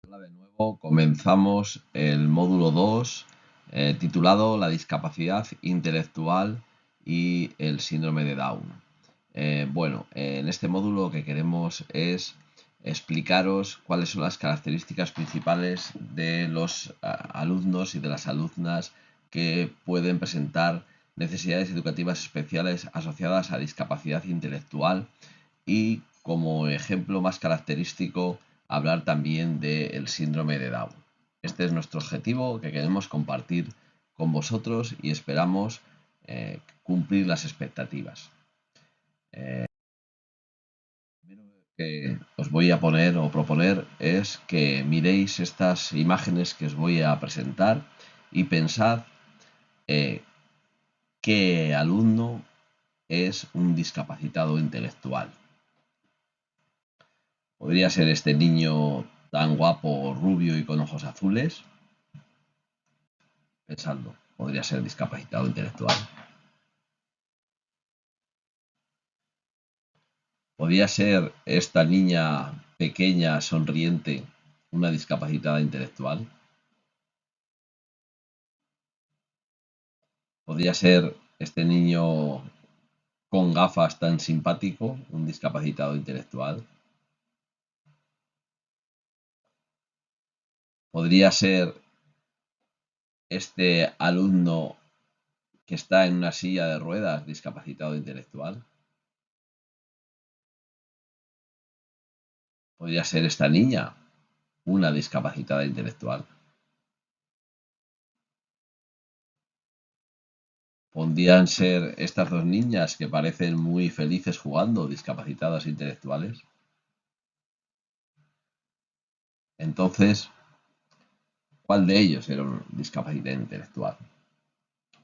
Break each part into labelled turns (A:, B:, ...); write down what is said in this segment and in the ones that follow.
A: Hola de nuevo, comenzamos el módulo 2 titulado La discapacidad intelectual y el síndrome de Down. En este módulo lo que queremos es explicaros cuáles son las características principales de los alumnos y de las alumnas que pueden presentar necesidades educativas especiales asociadas a discapacidad intelectual y como ejemplo más característico hablar también del síndrome de Down. Este es nuestro objetivo que queremos compartir con vosotros y esperamos cumplir las expectativas. Lo que os voy a poner o proponer es que miréis estas imágenes que os voy a presentar y pensad qué alumno es un discapacitado intelectual. Podría ser este niño tan guapo, rubio y con ojos azules. Pensadlo, podría ser discapacitado intelectual. Podría ser esta niña pequeña, sonriente, una discapacitada intelectual. Podría ser este niño con gafas tan simpático, un discapacitado intelectual. Podría ser este alumno que está en una silla de ruedas, discapacitado intelectual. Podría ser esta niña, una discapacitada intelectual. ¿Podrían ser estas dos niñas que parecen muy felices jugando, discapacitadas intelectuales? Entonces, ¿cuál de ellos era un discapacidad intelectual?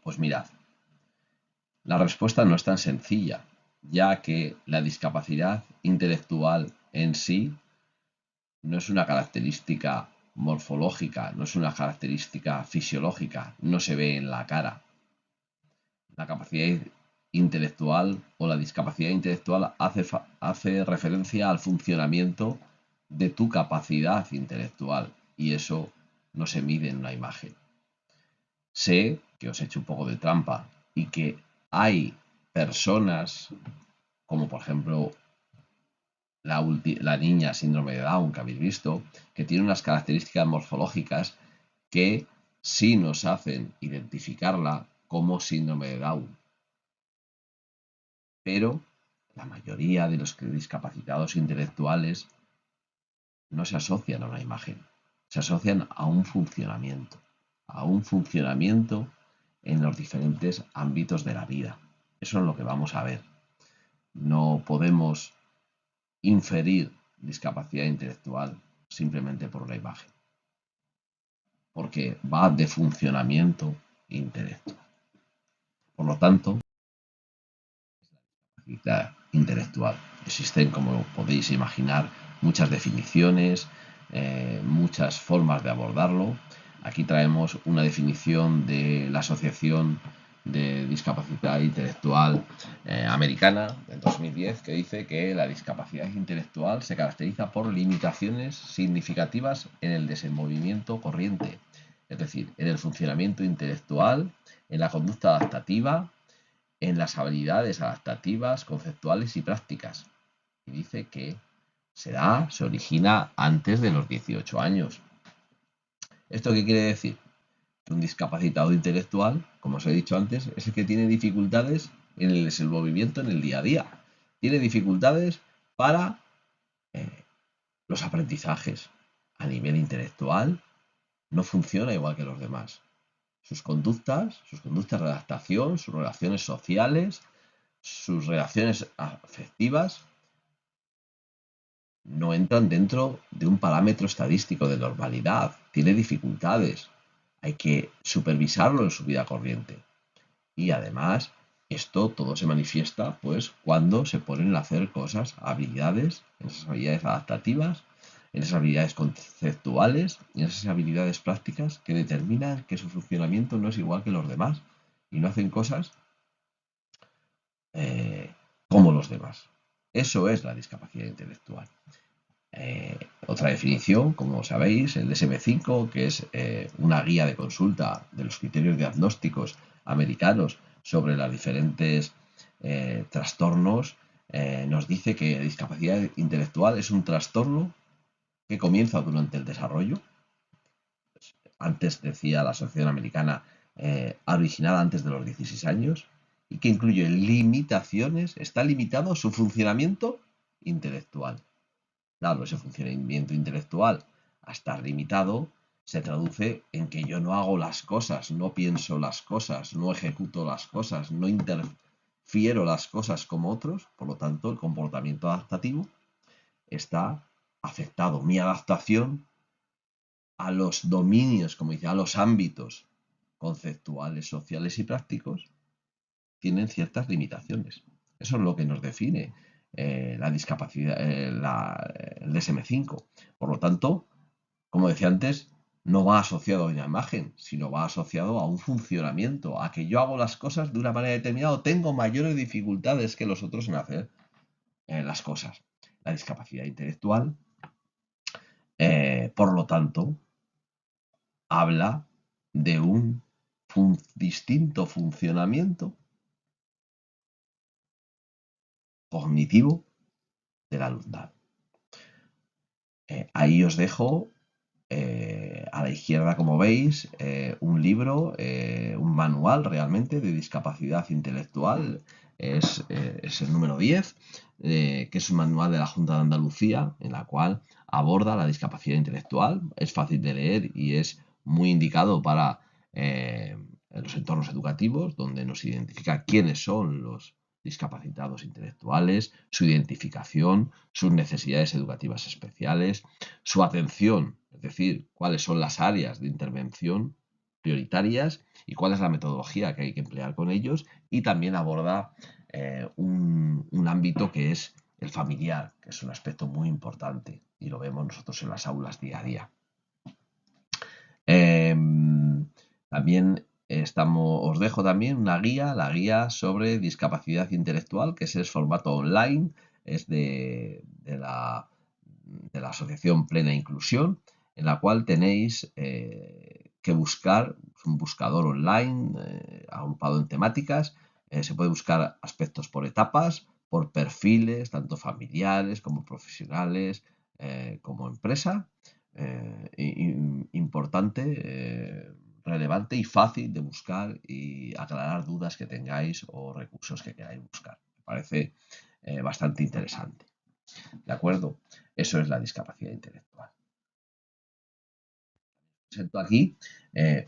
A: Pues mirad, la respuesta no es tan sencilla, ya que la discapacidad intelectual en sí no es una característica morfológica, no es una característica fisiológica, no se ve en la cara. La capacidad intelectual o la discapacidad intelectual hace referencia al funcionamiento de tu capacidad intelectual y eso no se mide en una imagen. Sé que os he hecho un poco de trampa y que hay personas, como por ejemplo la niña síndrome de Down que habéis visto, que tiene unas características morfológicas que sí nos hacen identificarla como síndrome de Down. Pero la mayoría de los discapacitados intelectuales no se asocian a una imagen, se asocian a un funcionamiento en los diferentes ámbitos de la vida. Eso es lo que vamos a ver. No podemos inferir discapacidad intelectual simplemente por una imagen, porque va de funcionamiento intelectual. Por lo tanto, intelectual. Existen, como podéis imaginar, muchas definiciones, muchas formas de abordarlo. Aquí traemos una definición de la Asociación de Discapacidad Intelectual Americana del 2010 que dice que la discapacidad intelectual se caracteriza por limitaciones significativas en el desenvolvimiento corriente, es decir, en el funcionamiento intelectual, en la conducta adaptativa, en las habilidades adaptativas, conceptuales y prácticas. Y dice que se origina antes de los 18 años. ¿Esto qué quiere decir? Que un discapacitado intelectual, como os he dicho antes, es el que tiene dificultades en el desenvolvimiento en el día a día. Tiene dificultades para los aprendizajes. A nivel intelectual, no funciona igual que los demás. Sus conductas de adaptación, sus relaciones sociales, sus relaciones afectivas no entran dentro de un parámetro estadístico de normalidad, tiene dificultades, hay que supervisarlo en su vida corriente. Y además, esto todo se manifiesta pues cuando se ponen a hacer cosas, habilidades, en esas habilidades adaptativas, en esas habilidades conceptuales y en esas habilidades prácticas que determinan que su funcionamiento no es igual que los demás y no hacen cosas como los demás. Eso es la discapacidad intelectual. Otra definición, como sabéis, el DSM-5, que es una guía de consulta de los criterios diagnósticos americanos sobre los diferentes trastornos, nos dice que discapacidad intelectual es un trastorno que comienza durante el desarrollo. Antes decía la Asociación Americana, originada antes de los 16 años, y que incluye limitaciones, está limitado su funcionamiento intelectual. Claro, ese funcionamiento intelectual, a estar limitado, se traduce en que yo no hago las cosas, no pienso las cosas, no ejecuto las cosas, no interfiero las cosas como otros, por lo tanto el comportamiento adaptativo está afectado. Mi adaptación a los dominios, como dice, a los ámbitos conceptuales, sociales y prácticos, tienen ciertas limitaciones. Eso es lo que nos define la discapacidad, el DSM-5. Por lo tanto, como decía antes, no va asociado a una imagen, sino va asociado a un funcionamiento, a que yo hago las cosas de una manera determinada o tengo mayores dificultades que los otros en hacer las cosas. La discapacidad intelectual, por lo tanto, habla de un distinto funcionamiento cognitivo del alumnado. Ahí os dejo a la izquierda, como veis, un libro, un manual realmente de discapacidad intelectual. Es el número 10, que es un manual de la Junta de Andalucía, en la cual aborda la discapacidad intelectual. Es fácil de leer y es muy indicado para los entornos educativos, donde nos identifica quiénes son los discapacitados intelectuales, su identificación, sus necesidades educativas especiales, su atención, es decir, cuáles son las áreas de intervención prioritarias y cuál es la metodología que hay que emplear con ellos, y también aborda un ámbito que es el familiar, que es un aspecto muy importante y lo vemos nosotros en las aulas día a día. También os dejo también una guía, la guía sobre discapacidad intelectual, que es el formato online, es de la Asociación Plena Inclusión, en la cual tenéis que buscar un buscador online agrupado en temáticas. Se puede buscar aspectos por etapas, por perfiles, tanto familiares como profesionales, como empresa. Importante, relevante y fácil de buscar y aclarar dudas que tengáis o recursos que queráis buscar. Me parece bastante interesante. ¿De acuerdo? Eso es la discapacidad intelectual. Presento aquí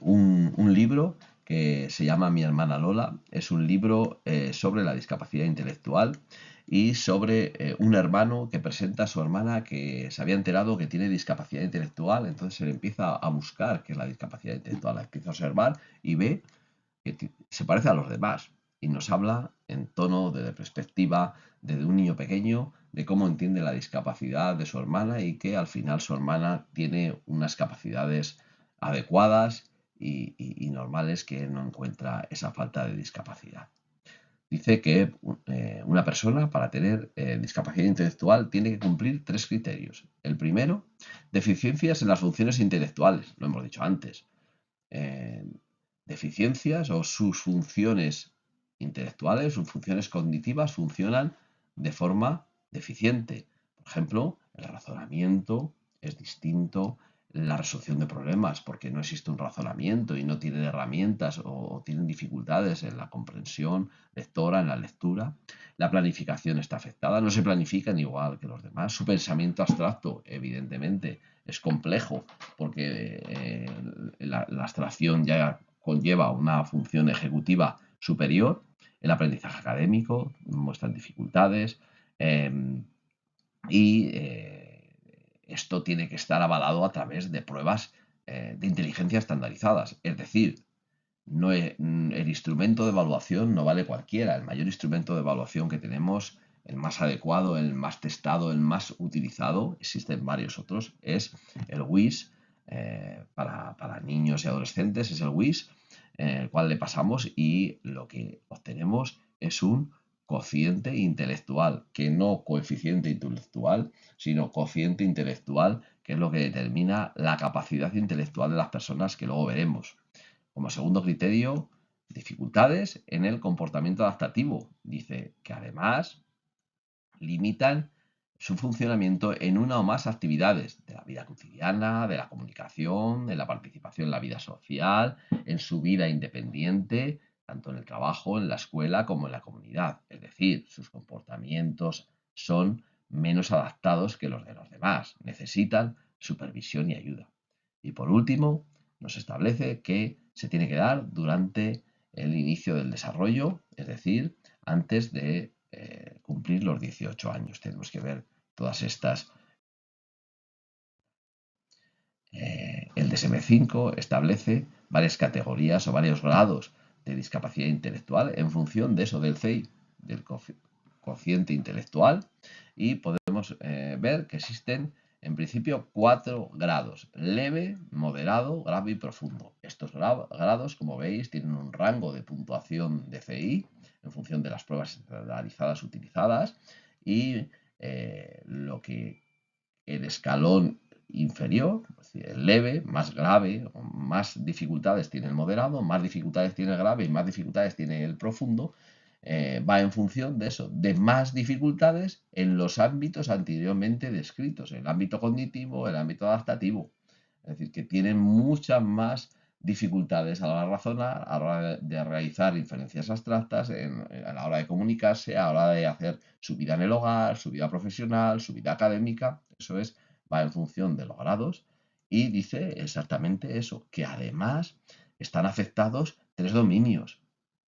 A: un libro que se llama Mi hermana Lola. Es un libro sobre la discapacidad intelectual y sobre un hermano que presenta a su hermana que se había enterado que tiene discapacidad intelectual. Entonces se le empieza a buscar qué es la discapacidad intelectual, la empieza a observar y ve que se parece a los demás y nos habla en tono de perspectiva de un niño pequeño, de cómo entiende la discapacidad de su hermana y que al final su hermana tiene unas capacidades adecuadas y normales, que no encuentra esa falta de discapacidad. Dice que una persona, para tener discapacidad intelectual, tiene que cumplir 3 criterios. El primero, deficiencias en las funciones intelectuales, lo hemos dicho antes. Deficiencias o sus funciones intelectuales, sus funciones cognitivas funcionan de forma deficiente. Por ejemplo, el razonamiento es distinto, la resolución de problemas, porque no existe un razonamiento y no tienen herramientas o tienen dificultades en la comprensión lectora, en la lectura. La planificación está afectada, no se planifican igual que los demás. Su pensamiento abstracto, evidentemente, es complejo porque la abstracción ya conlleva una función ejecutiva superior. El aprendizaje académico muestran dificultades y esto tiene que estar avalado a través de pruebas de inteligencia estandarizadas. Es decir, no el instrumento de evaluación no vale cualquiera. El mayor instrumento de evaluación que tenemos, el más adecuado, el más testado, el más utilizado, existen varios otros, es el WIS. Para niños y adolescentes es el WIS, el cual le pasamos y lo que obtenemos es un cociente intelectual, que no coeficiente intelectual, sino cociente intelectual, que es lo que determina la capacidad intelectual de las personas, que luego veremos. Como segundo criterio, dificultades en el comportamiento adaptativo. Dice que además limitan su funcionamiento en una o más actividades de la vida cotidiana, de la comunicación, de la participación en la vida social, en su vida independiente, tanto en el trabajo, en la escuela como en la comunidad. Es decir, sus comportamientos son menos adaptados que los de los demás. Necesitan supervisión y ayuda. Y por último, nos establece que se tiene que dar durante el inicio del desarrollo, es decir, antes de cumplir los 18 años. Tenemos que ver todas estas. El DSM-5 establece varias categorías o varios grados de discapacidad intelectual en función de eso, del CI, del cociente intelectual, y podemos ver que existen en principio 4 grados: leve, moderado, grave y profundo. Estos grados, como veis, tienen un rango de puntuación de CI en función de las pruebas estandarizadas utilizadas, y lo que el escalón inferior, es decir, el leve, más grave, más dificultades tiene el moderado, más dificultades tiene el grave y más dificultades tiene el profundo. Va en función de eso, de más dificultades en los ámbitos anteriormente descritos, el ámbito cognitivo, el ámbito adaptativo. Es decir, que tienen muchas más dificultades a la hora de razonar, a la hora de realizar inferencias abstractas, a la hora de comunicarse, a la hora de hacer su vida en el hogar, su vida profesional, su vida académica. Eso es, va en función de los grados, y dice exactamente eso, que además están afectados 3 dominios: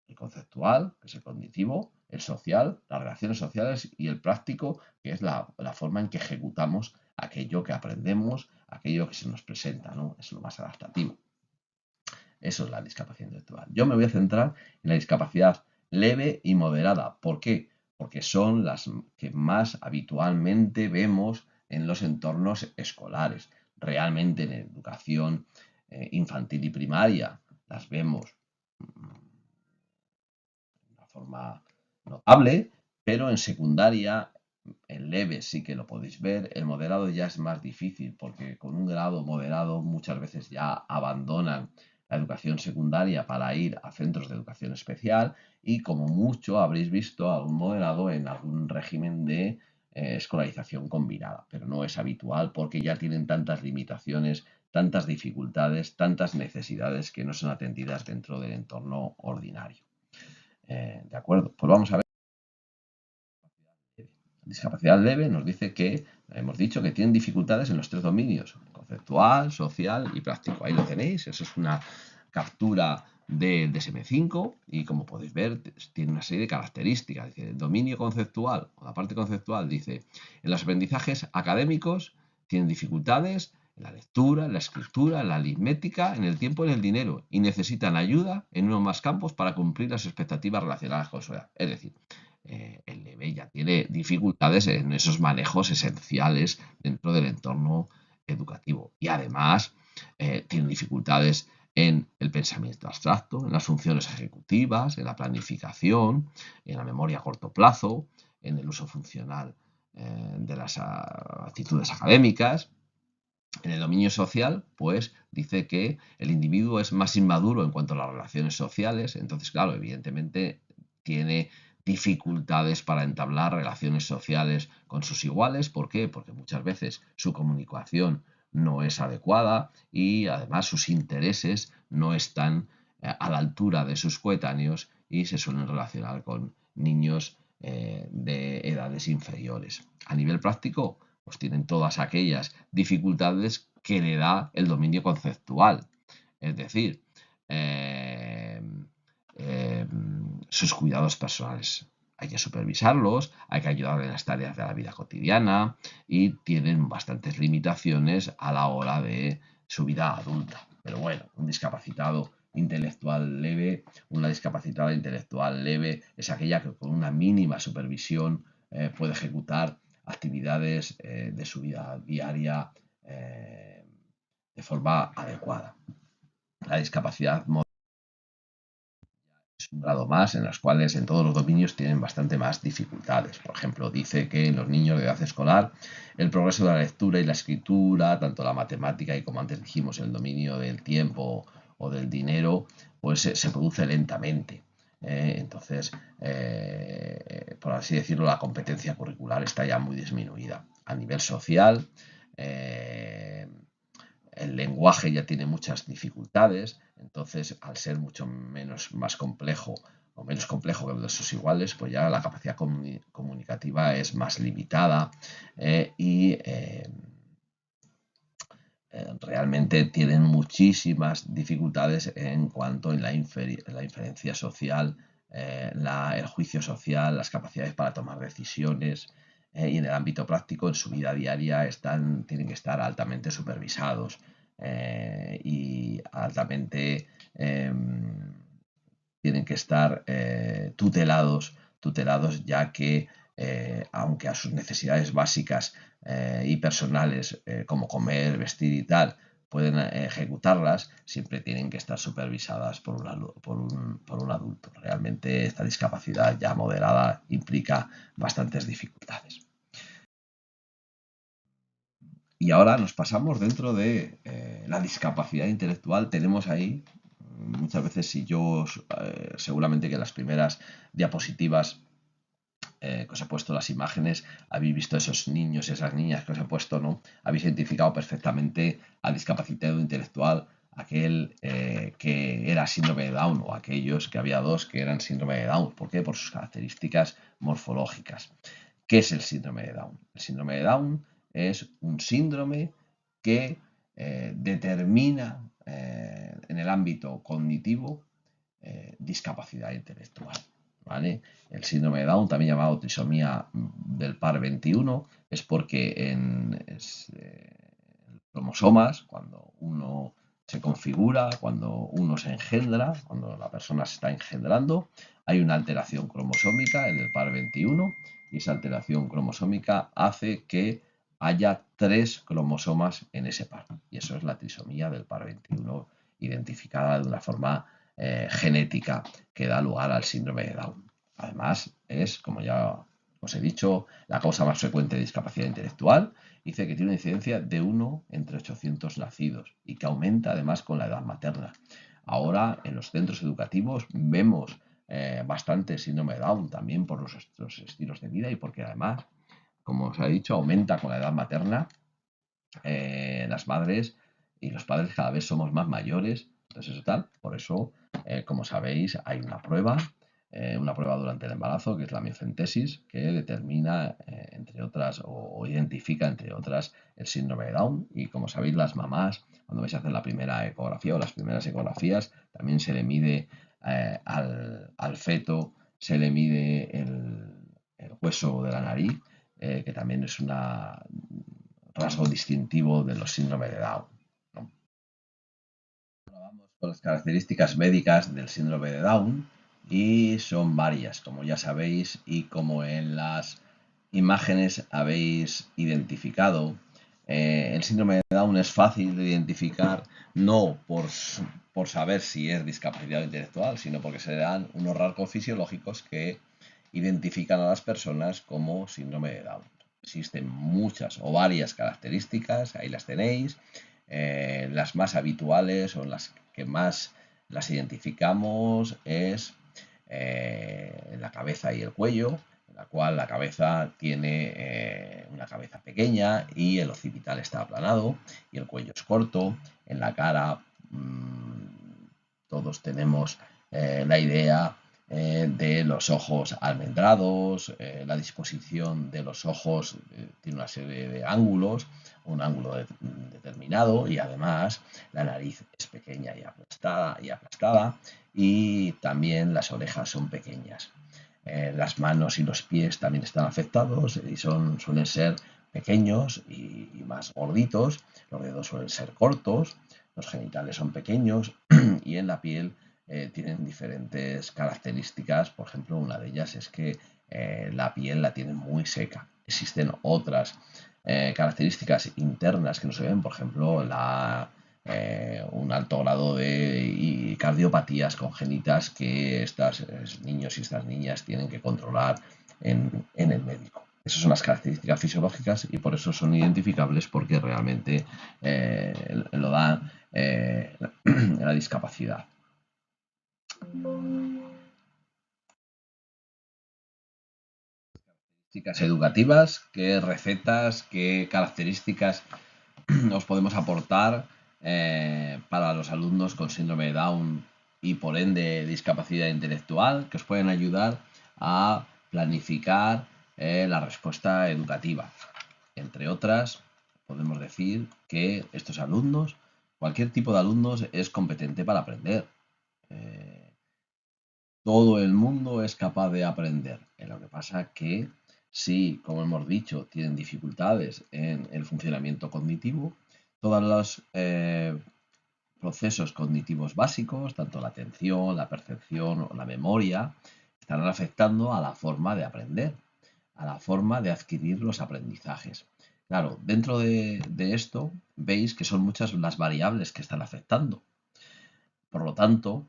A: el conceptual, que es el cognitivo, el social, las relaciones sociales, y el práctico, que es la forma en que ejecutamos aquello que aprendemos, aquello que se nos presenta, ¿no? Es lo más adaptativo. Eso es la discapacidad intelectual. Yo me voy a centrar en la discapacidad leve y moderada. ¿Por qué? Porque son las que más habitualmente vemos en los entornos escolares. Realmente en educación infantil y primaria las vemos de una forma notable, pero en secundaria, en leve sí que lo podéis ver. El moderado ya es más difícil, porque con un grado moderado muchas veces ya abandonan la educación secundaria para ir a centros de educación especial, y como mucho habréis visto algún moderado en algún régimen de escolarización combinada, pero no es habitual porque ya tienen tantas limitaciones, tantas dificultades, tantas necesidades que no son atendidas dentro del entorno ordinario. De acuerdo, pues vamos a ver. Discapacidad leve nos dice que, hemos dicho que tienen dificultades en los 3 dominios: conceptual, social y práctico. Ahí lo tenéis, eso es una captura del DSM-5, y como podéis ver tiene una serie de características. Dice, el dominio conceptual, o la parte conceptual, dice, en los aprendizajes académicos tienen dificultades en la lectura, en la escritura, en la aritmética, en el tiempo y en el dinero, y necesitan ayuda en unos más campos para cumplir las expectativas relacionadas con su edad. Es decir, el leve ya tiene dificultades en esos manejos esenciales dentro del entorno educativo, y además tiene dificultades en el pensamiento abstracto, en las funciones ejecutivas, en la planificación, en la memoria a corto plazo, en el uso funcional de las actitudes académicas. En el dominio social, pues dice que el individuo es más inmaduro en cuanto a las relaciones sociales. Entonces, claro, evidentemente tiene dificultades para entablar relaciones sociales con sus iguales. ¿Por qué? Porque muchas veces su comunicación no es adecuada, y además sus intereses no están a la altura de sus coetáneos, y se suelen relacionar con niños de edades inferiores. A nivel práctico, pues tienen todas aquellas dificultades que le da el dominio conceptual. Es decir, sus cuidados personales hay que supervisarlos, hay que ayudar en las tareas de la vida cotidiana, y tienen bastantes limitaciones a la hora de su vida adulta. Pero bueno, un discapacitada intelectual leve es aquella que con una mínima supervisión puede ejecutar actividades de su vida diaria de forma adecuada. La discapacidad moderada es un grado más en los cuales en todos los dominios tienen bastante más dificultades. Por ejemplo, dice que en los niños de edad escolar el progreso de la lectura y la escritura, tanto la matemática y como antes dijimos el dominio del tiempo o del dinero, pues se produce lentamente. Entonces, por así decirlo, la competencia curricular está ya muy disminuida. A nivel social, el lenguaje ya tiene muchas dificultades, entonces al ser mucho más complejo o menos complejo que de sus iguales, pues ya la capacidad comunicativa es más limitada y realmente tienen muchísimas dificultades en cuanto en la inferencia social, el juicio social, las capacidades para tomar decisiones y en el ámbito práctico, en su vida diaria, tienen que estar altamente supervisados y altamente tienen que estar tutelados ya que aunque a sus necesidades básicas y personales como comer, vestir y tal pueden ejecutarlas, siempre tienen que estar supervisadas por un adulto. Realmente esta discapacidad ya moderada implica bastantes dificultades. Y ahora nos pasamos dentro de la discapacidad intelectual. Tenemos ahí, muchas veces, si yo seguramente que las primeras diapositivas que os he puesto las imágenes, habéis visto esos niños, esas niñas que os he puesto, ¿no? Habéis identificado perfectamente al discapacitado intelectual, aquel que era síndrome de Down o aquellos que había dos que eran síndrome de Down. ¿Por qué? Por sus características morfológicas. ¿Qué es el síndrome de Down? El síndrome de Down es un síndrome que determina en el ámbito cognitivo discapacidad intelectual. ¿Vale? El síndrome de Down, también llamado trisomía del par 21, es porque en cromosomas, cuando uno se configura, cuando uno se engendra, cuando la persona se está engendrando, hay una alteración cromosómica en el par 21 y esa alteración cromosómica hace que haya 3 cromosomas en ese par. Y eso es la trisomía del par 21, identificada de una forma genética que da lugar al síndrome de Down. Además, es, como ya os he dicho, la causa más frecuente de discapacidad intelectual. Dice que tiene una incidencia de 1 entre 800 nacidos y que aumenta además con la edad materna. Ahora, en los centros educativos vemos bastante síndrome de Down, también por nuestros estilos de vida y porque además, como os he dicho, aumenta con la edad materna. Las madres y los padres cada vez somos más mayores, entonces eso tal. Por eso, como sabéis, hay una prueba durante el embarazo, que es la miocentesis, que determina, entre otras, o identifica, entre otras, el síndrome de Down. Y como sabéis, las mamás, cuando vais a hacer la primera ecografía o las primeras ecografías, también se le mide al feto, se le mide el hueso de la nariz, que también es una rasgo distintivo de los síndromes de Down, ¿no? Ahora vamos con las características médicas del síndrome de Down y son varias, como ya sabéis y como en las imágenes habéis identificado. El síndrome de Down es fácil de identificar no por saber si es discapacidad intelectual, sino porque se dan unos rasgos fisiológicos que identifican a las personas como síndrome de Down. Existen muchas o varias características, ahí las tenéis. Las más habituales o las que más las identificamos es la cabeza y el cuello, en la cual la cabeza tiene una cabeza pequeña y el occipital está aplanado y el cuello es corto. En la cara todos tenemos la idea de los ojos almendrados, la disposición de los ojos tiene una serie de ángulos, un ángulo determinado y además la nariz es pequeña y aplastada y también las orejas son pequeñas. Las manos y los pies también están afectados y suelen ser pequeños y más gorditos, los dedos suelen ser cortos, los genitales son pequeños y en la piel tienen diferentes características. Por ejemplo, una de ellas es que la piel la tienen muy seca. Existen otras características internas que no se ven, por ejemplo, un alto grado de cardiopatías congénitas que estos niños y estas niñas tienen que controlar en el médico. Esas son las características fisiológicas y por eso son identificables porque realmente lo da la discapacidad. Características educativas, qué recetas, qué características os podemos aportar para los alumnos con síndrome de Down y por ende discapacidad intelectual que os pueden ayudar a planificar la respuesta educativa. Entre otras, podemos decir que estos alumnos, cualquier tipo de alumnos es competente para aprender. Todo el mundo es capaz de aprender. Lo que pasa que si, como hemos dicho, tienen dificultades en el funcionamiento cognitivo, todos los procesos cognitivos básicos, tanto la atención, la percepción o la memoria, estarán afectando a la forma de aprender, a la forma de adquirir los aprendizajes. Claro, dentro de esto veis que son muchas las variables que están afectando. Por lo tanto,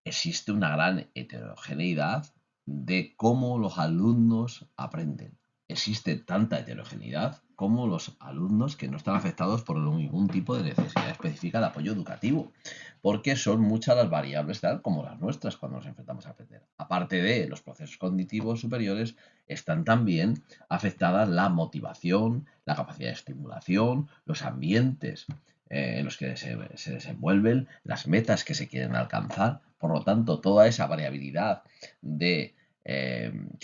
A: existe una gran heterogeneidad de cómo los alumnos aprenden. Existe tanta heterogeneidad como los alumnos que no están afectados por ningún tipo de necesidad específica de apoyo educativo, porque son muchas las variables tal como las nuestras cuando nos enfrentamos a aprender. Aparte de los procesos cognitivos superiores, están también afectadas la motivación, la capacidad de estimulación, los ambientes en los que se desenvuelven, las metas que se quieren alcanzar. Por lo tanto, toda esa variabilidad que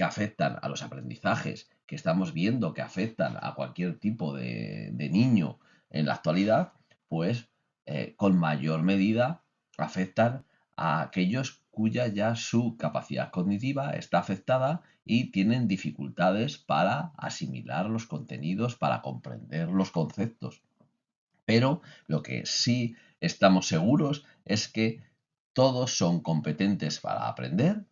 A: afectan a los aprendizajes, que estamos viendo que afectan a cualquier tipo de niño en la actualidad, pues con mayor medida afectan a aquellos cuya ya su capacidad cognitiva está afectada y tienen dificultades para asimilar los contenidos, para comprender los conceptos. Pero lo que sí estamos seguros es que todos son competentes para aprender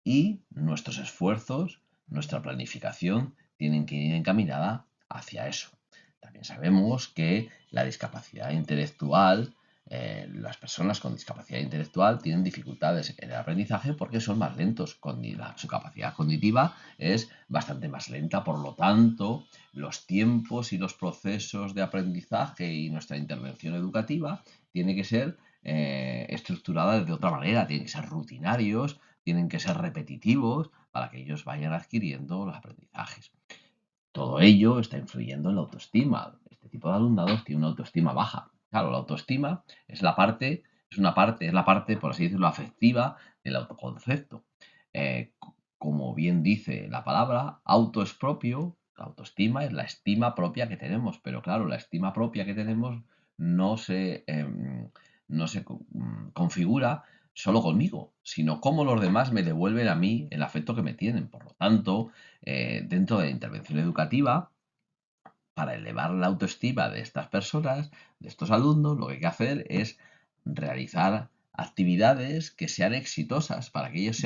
A: y nuestros esfuerzos, nuestra planificación tienen que ir encaminada hacia eso. También sabemos que la discapacidad intelectual, las personas con discapacidad intelectual tienen dificultades en el aprendizaje porque son más lentos. Su capacidad cognitiva es bastante más lenta, por lo tanto, los tiempos y los procesos de aprendizaje y nuestra intervención educativa tiene que ser estructurada de otra manera, tienen que ser rutinarios, tienen que ser repetitivos para que ellos vayan adquiriendo los aprendizajes. Todo ello está influyendo en la autoestima. Este tipo de alumnados tiene una autoestima baja. Claro, la autoestima es la parte, por así decirlo, afectiva del autoconcepto. Como bien dice la palabra, auto es propio, la autoestima es la estima propia que tenemos, pero claro, la estima propia que tenemos no se configura solo conmigo, sino cómo los demás me devuelven a mí el afecto que me tienen. Por lo tanto, dentro de la intervención educativa, para elevar la autoestima de estas personas, de estos alumnos, lo que hay que hacer es realizar actividades que sean exitosas para que ellos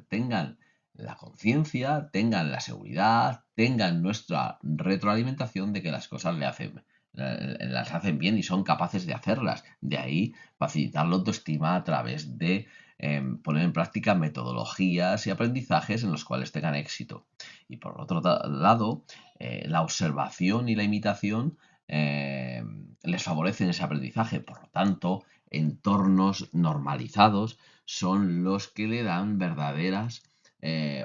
A: tengan la conciencia, tengan la seguridad, tengan nuestra retroalimentación de que las cosas las hacen bien y son capaces de hacerlas. De ahí facilitar la autoestima a través de poner en práctica metodologías y aprendizajes en los cuales tengan éxito. Y por otro lado, la observación y la imitación les favorecen ese aprendizaje. Por lo tanto, entornos normalizados son los que le dan verdaderas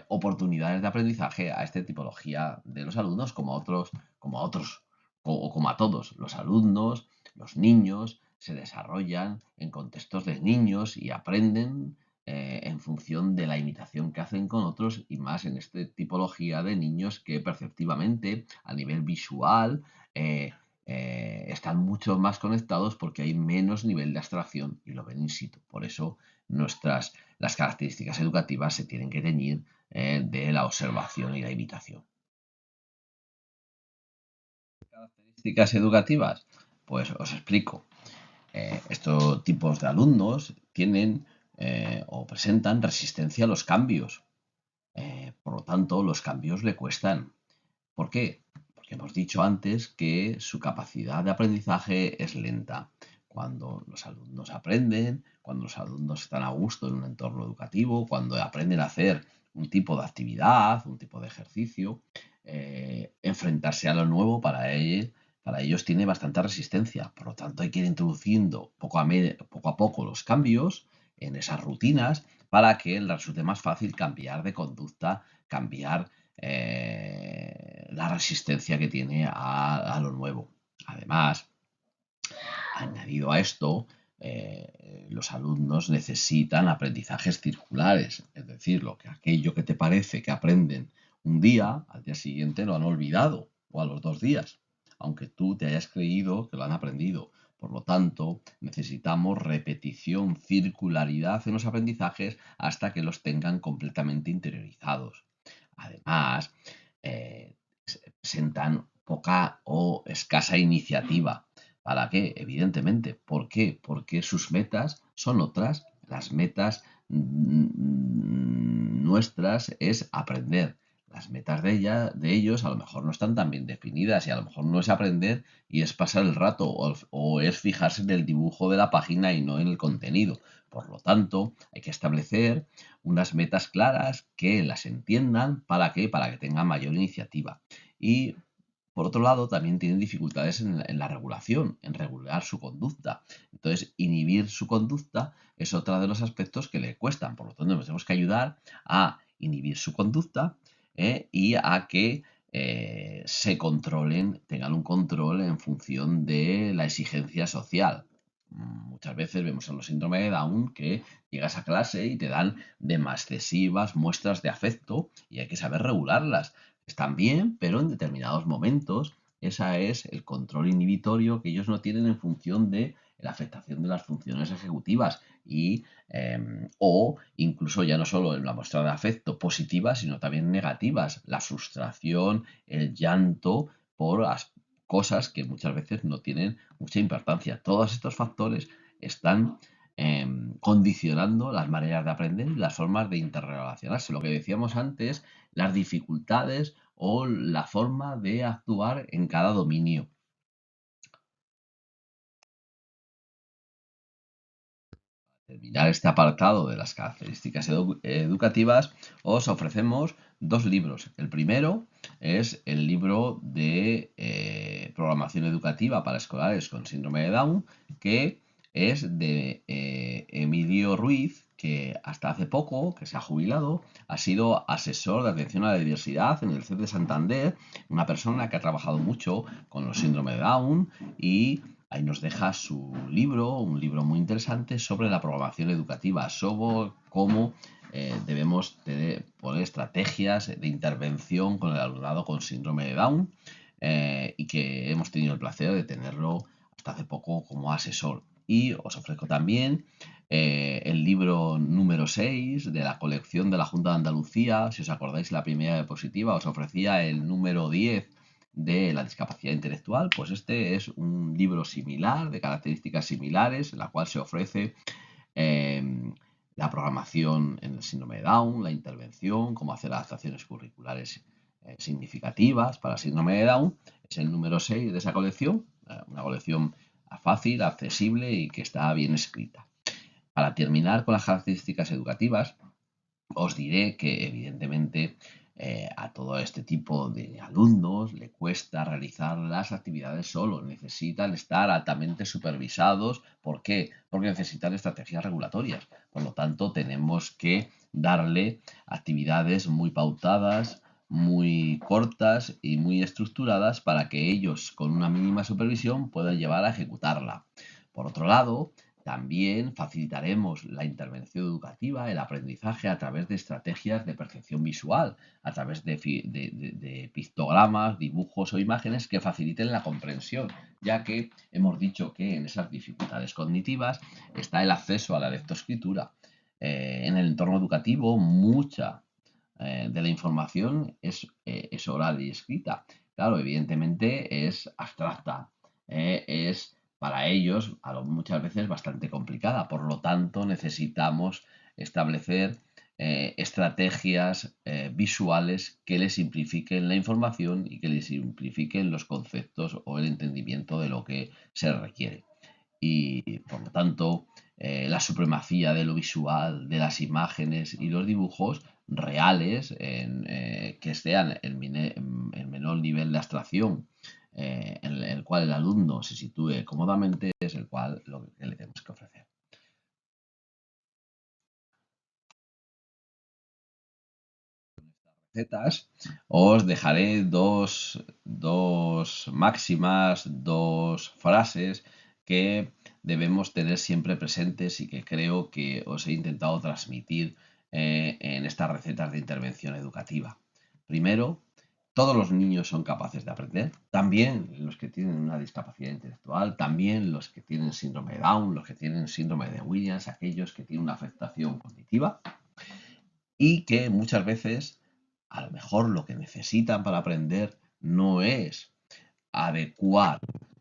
A: oportunidades de aprendizaje a esta tipología de los alumnos como a todos. Los alumnos, los niños, se desarrollan en contextos de niños y aprenden en función de la imitación que hacen con otros y más en esta tipología de niños que perceptivamente a nivel visual están mucho más conectados porque hay menos nivel de abstracción y lo ven in situ. Por eso las características educativas se tienen que teñir de la observación y la imitación. ¿Características educativas? Pues os explico. Estos tipos de alumnos tienen o presentan resistencia a los cambios. Por lo tanto, los cambios le cuestan. ¿Por qué? Hemos dicho antes que su capacidad de aprendizaje es lenta. Cuando los alumnos aprenden, cuando los alumnos están a gusto en un entorno educativo, cuando aprenden a hacer un tipo de actividad, un tipo de ejercicio, enfrentarse a lo nuevo para ellos tiene bastante resistencia. Por lo tanto, hay que ir introduciendo poco a poco los cambios en esas rutinas para que les resulte más fácil cambiar de conducta, cambiar la resistencia que tiene a lo nuevo. Además, añadido a esto, los alumnos necesitan aprendizajes circulares, es decir, aquello que te parece que aprenden un día, al día siguiente lo han olvidado, o a los 2 días, aunque tú te hayas creído que lo han aprendido. Por lo tanto, necesitamos repetición, circularidad en los aprendizajes hasta que los tengan completamente interiorizados. Además, presentan poca o escasa iniciativa. ¿Para qué? Evidentemente. ¿Por qué? Porque sus metas son otras. Las metas nuestras es aprender. Las metas de ellos a lo mejor no están tan bien definidas y a lo mejor no es aprender y es pasar el rato o es fijarse en el dibujo de la página y no en el contenido. Por lo tanto, hay que establecer unas metas claras que las entiendan. ¿Para qué? Para que tengan mayor iniciativa. Y por otro lado, también tienen dificultades en la regulación, en regular su conducta. Entonces, inhibir su conducta es otro de los aspectos que le cuestan. Por lo tanto, nos tenemos que ayudar a inhibir su conducta y a que se controlen, tengan un control en función de la exigencia social. Muchas veces vemos en los síndromes de Down que llegas a clase y te dan excesivas muestras de afecto y hay que saber regularlas. Están bien, pero en determinados momentos ese es el control inhibitorio que ellos no tienen en función de la afectación de las funciones ejecutivas o incluso ya no solo en la muestra de afecto positiva, sino también negativas, la frustración, el llanto por cosas que muchas veces no tienen mucha importancia. Todos estos factores están condicionando las maneras de aprender y las formas de interrelacionarse. Lo que decíamos antes, las dificultades o la forma de actuar en cada dominio. Terminar este apartado de las características educativas, os ofrecemos 2 libros. El primero es el libro de programación educativa para escolares con síndrome de Down, que es de Emilio Ruiz, que hasta hace poco, que se ha jubilado, ha sido asesor de atención a la diversidad en el CEP de Santander, una persona que ha trabajado mucho con los síndrome de Down y ahí nos deja su libro, un libro muy interesante sobre la programación educativa, sobre cómo debemos poner estrategias de intervención con el alumnado con síndrome de Down y que hemos tenido el placer de tenerlo hasta hace poco como asesor. Y os ofrezco también el libro número 6 de la colección de la Junta de Andalucía. Si os acordáis, la primera diapositiva os ofrecía el número 10 de la discapacidad intelectual, pues este es un libro similar, de características similares, en la cual se ofrece la programación en el síndrome de Down, la intervención, cómo hacer adaptaciones curriculares significativas para el síndrome de Down. Es el número 6 de esa colección, una colección fácil, accesible y que está bien escrita. Para terminar con las características educativas, os diré que evidentemente a todo este tipo de alumnos le cuesta realizar las actividades solo, necesitan estar altamente supervisados. ¿Por qué? Porque necesitan estrategias regulatorias. Por lo tanto, tenemos que darle actividades muy pautadas, muy cortas y muy estructuradas para que ellos, con una mínima supervisión, puedan llevar a ejecutarla. Por otro lado, también facilitaremos la intervención educativa, el aprendizaje a través de estrategias de percepción visual, a través de pictogramas, dibujos o imágenes que faciliten la comprensión, ya que hemos dicho que en esas dificultades cognitivas está el acceso a la lectoescritura. En el entorno educativo, mucha de la información es oral y escrita. Claro, evidentemente es abstracta, es para ellos muchas veces bastante complicada. Por lo tanto, necesitamos establecer estrategias visuales que les simplifiquen la información y que les simplifiquen los conceptos o el entendimiento de lo que se requiere. Y por lo tanto, la supremacía de lo visual, de las imágenes y los dibujos reales, que sean el menor nivel de abstracción en el cual el alumno se sitúe cómodamente, es el cual lo que le tenemos que ofrecer. Recetas, os dejaré dos máximas, dos frases que debemos tener siempre presentes y que creo que os he intentado transmitir en estas recetas de intervención educativa. Primero, todos los niños son capaces de aprender, también los que tienen una discapacidad intelectual, también los que tienen síndrome de Down, los que tienen síndrome de Williams, aquellos que tienen una afectación cognitiva y que muchas veces a lo mejor lo que necesitan para aprender no es adecuar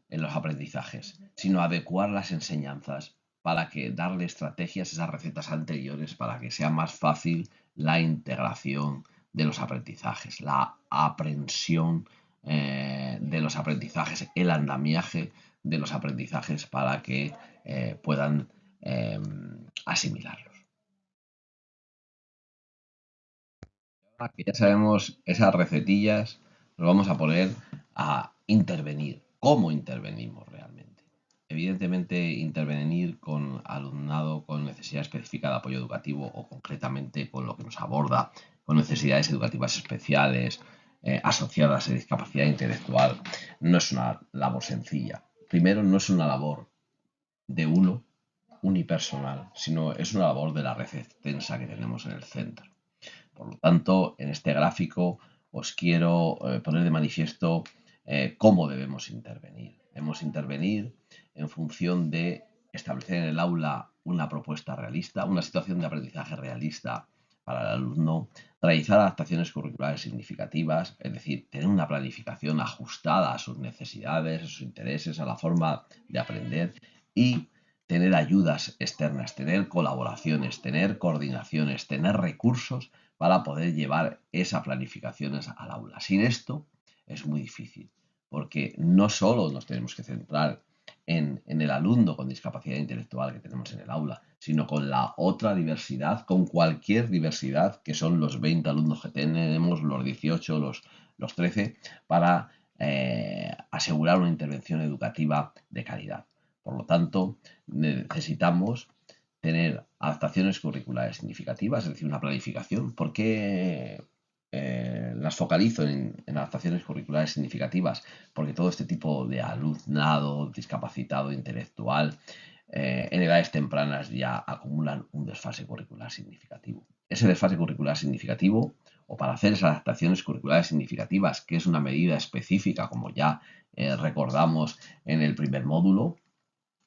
A: en los aprendizajes, sino adecuar las enseñanzas para que darle estrategias, esas recetas anteriores, para que sea más fácil la integración de los aprendizajes, la aprensión de los aprendizajes, el andamiaje de los aprendizajes para que puedan asimilarlos. Que ya sabemos esas recetillas, nos vamos a poner a intervenir. ¿Cómo intervenimos realmente? Evidentemente, intervenir con alumnado con necesidad específica de apoyo educativo o concretamente con lo que nos aborda, con necesidades educativas especiales asociadas a discapacidad intelectual, no es una labor sencilla. Primero, no es una labor de uno unipersonal, sino es una labor de la red extensa que tenemos en el centro. Por lo tanto, en este gráfico os quiero poner de manifiesto cómo debemos intervenir. Debemos intervenir en función de establecer en el aula una propuesta realista, una situación de aprendizaje realista para el alumno, realizar adaptaciones curriculares significativas, es decir, tener una planificación ajustada a sus necesidades, a sus intereses, a la forma de aprender y tener ayudas externas, tener colaboraciones, tener coordinaciones, tener recursos para poder llevar esas planificaciones al aula. Sin esto es muy difícil, porque no solo nos tenemos que centrar en el alumno con discapacidad intelectual que tenemos en el aula, sino con la otra diversidad, con cualquier diversidad, que son los 20 alumnos que tenemos, los 18, los 13, para asegurar una intervención educativa de calidad. Por lo tanto, necesitamos tener adaptaciones curriculares significativas, es decir, una planificación. ¿Por qué las focalizo en adaptaciones curriculares significativas? Porque todo este tipo de alumnado discapacitado intelectual en edades tempranas ya acumulan un desfase curricular significativo. Ese desfase curricular significativo, o para hacer esas adaptaciones curriculares significativas, que es una medida específica, como ya recordamos en el primer módulo,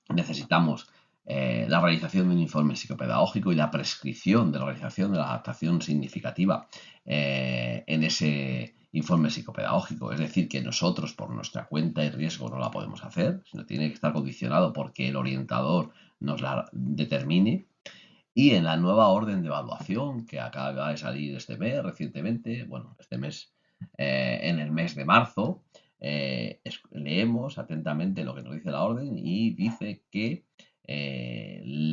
A: necesitamos la realización de un informe psicopedagógico y la prescripción de la realización de la adaptación significativa en ese informe psicopedagógico. Es decir, que nosotros por nuestra cuenta y riesgo no la podemos hacer, sino tiene que estar condicionado porque el orientador nos la determine. Y en la nueva orden de evaluación que acaba de salir este mes, recientemente, bueno, este mes, en el mes de marzo, leemos atentamente lo que nos dice la orden y dice que el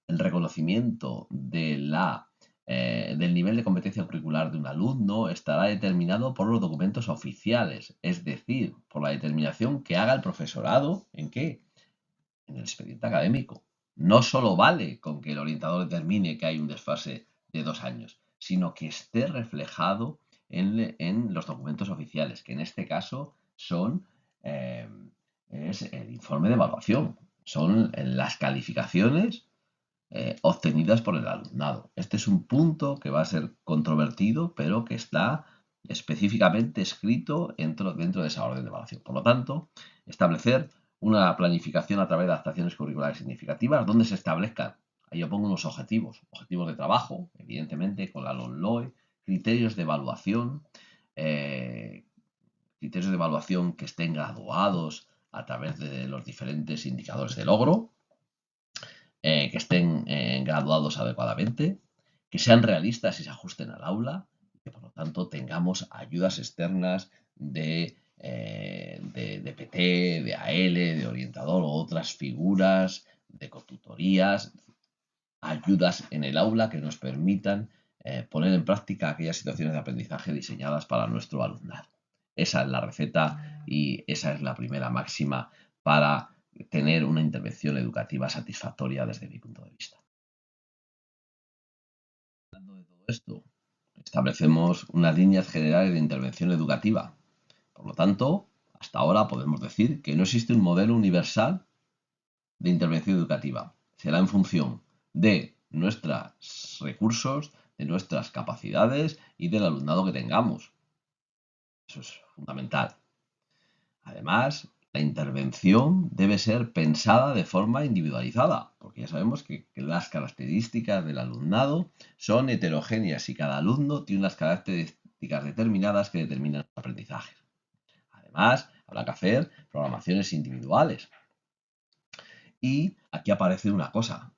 A: reconocimiento del nivel de competencia curricular de un alumno estará determinado por los documentos oficiales, es decir, por la determinación que haga el profesorado. ¿En qué? En el expediente académico. No solo vale con que el orientador determine que hay un desfase de 2 años, sino que esté reflejado en los documentos oficiales, que en este caso eh, es el informe de evaluación, son las calificaciones obtenidas por el alumnado. Este es un punto que va a ser controvertido, pero que está específicamente escrito dentro de esa orden de evaluación. Por lo tanto, establecer una planificación a través de adaptaciones curriculares significativas donde se establezcan, ahí yo pongo unos objetivos de trabajo, evidentemente con la LOMLOE, criterios de evaluación, eh, criterios de evaluación que estén graduados a través de los diferentes indicadores de logro, que estén graduados adecuadamente, que sean realistas y se ajusten al aula, y que por lo tanto tengamos ayudas externas de PT, de AL, de orientador o otras figuras de cotutorías, ayudas en el aula que nos permitan poner en práctica aquellas situaciones de aprendizaje diseñadas para nuestro alumnado. Esa es la receta y esa es la primera máxima para tener una intervención educativa satisfactoria desde mi punto de vista. Hablando de todo esto, establecemos unas líneas generales de intervención educativa. Por lo tanto, hasta ahora podemos decir que no existe un modelo universal de intervención educativa. Será en función de nuestros recursos, de nuestras capacidades y del alumnado que tengamos. Eso es fundamental. Además, la intervención debe ser pensada de forma individualizada, porque ya sabemos que las características del alumnado son heterogéneas y cada alumno tiene unas características determinadas que determinan el aprendizaje. Además, habrá que hacer programaciones individuales. Y aquí aparece una cosa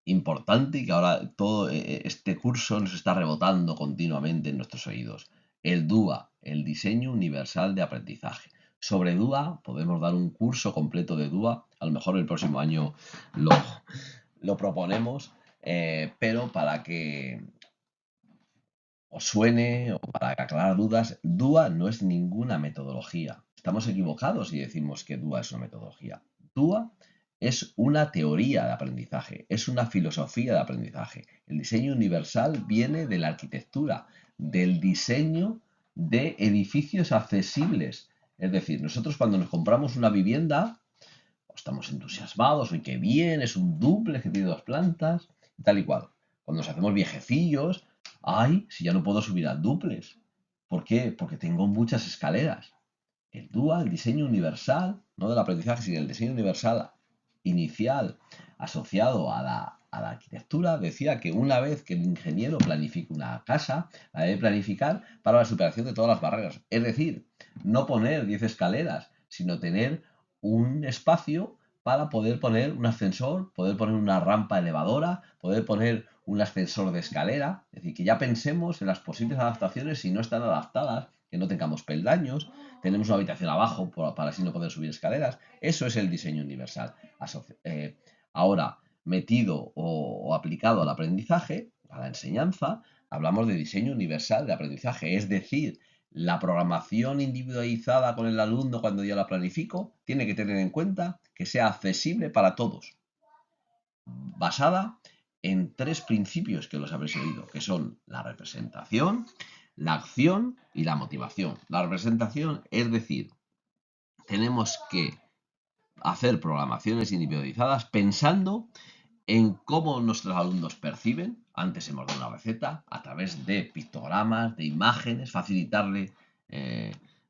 A: importante y que ahora todo este curso nos está rebotando continuamente en nuestros oídos. El DUA, el Diseño Universal de Aprendizaje. Sobre DUA podemos dar un curso completo de DUA, a lo mejor el próximo año lo proponemos, pero para que os suene o para aclarar dudas, DUA no es ninguna metodología. Estamos equivocados si decimos que DUA es una metodología. DUA es una teoría de aprendizaje, es una filosofía de aprendizaje. El diseño universal viene de la arquitectura, del diseño de edificios accesibles. Es decir, nosotros cuando nos compramos una vivienda, estamos entusiasmados, y qué bien, es un dúplex que tiene 2 plantas, y tal y cual. Cuando nos hacemos viejecillos, ay, si ya no puedo subir al dúplex. ¿Por qué? Porque tengo muchas escaleras. El DUA, el diseño universal, no del aprendizaje, sino el diseño universal inicial asociado a la arquitectura, decía que una vez que el ingeniero planifica una casa, la debe planificar para la superación de todas las barreras. Es decir, no poner 10 escaleras, sino tener un espacio para poder poner un ascensor, poder poner una rampa elevadora, poder poner un ascensor de escalera. Es decir, que ya pensemos en las posibles adaptaciones si no están adaptadas, que no tengamos peldaños, tenemos una habitación abajo para así no poder subir escaleras. Eso es el diseño universal. Ahora, metido o aplicado al aprendizaje, a la enseñanza, hablamos de diseño universal de aprendizaje, es decir, la programación individualizada con el alumno cuando yo la planifico tiene que tener en cuenta que sea accesible para todos, basada en 3 principios que los habréis oído, que son la representación, la acción y la motivación. La representación es decir, tenemos que hacer programaciones individualizadas pensando en cómo nuestros alumnos perciben. Antes hemos dado una receta a través de pictogramas, de imágenes, facilitarle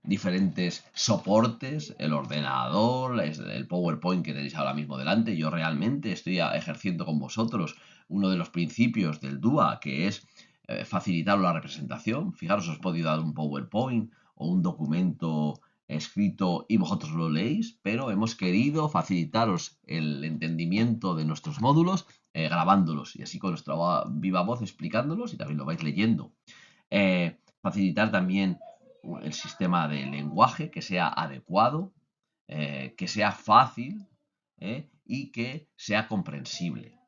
A: diferentes soportes, el ordenador, el PowerPoint que tenéis ahora mismo delante. Yo realmente estoy ejerciendo con vosotros uno de los principios del DUA, que es facilitar la representación. Fijaros, os he podido dar un PowerPoint o un documento escrito y vosotros lo leéis, pero hemos querido facilitaros el entendimiento de nuestros módulos grabándolos y así con nuestra viva voz explicándolos y también lo vais leyendo. Facilitar también el sistema de lenguaje que sea adecuado, que sea fácil y que sea comprensible.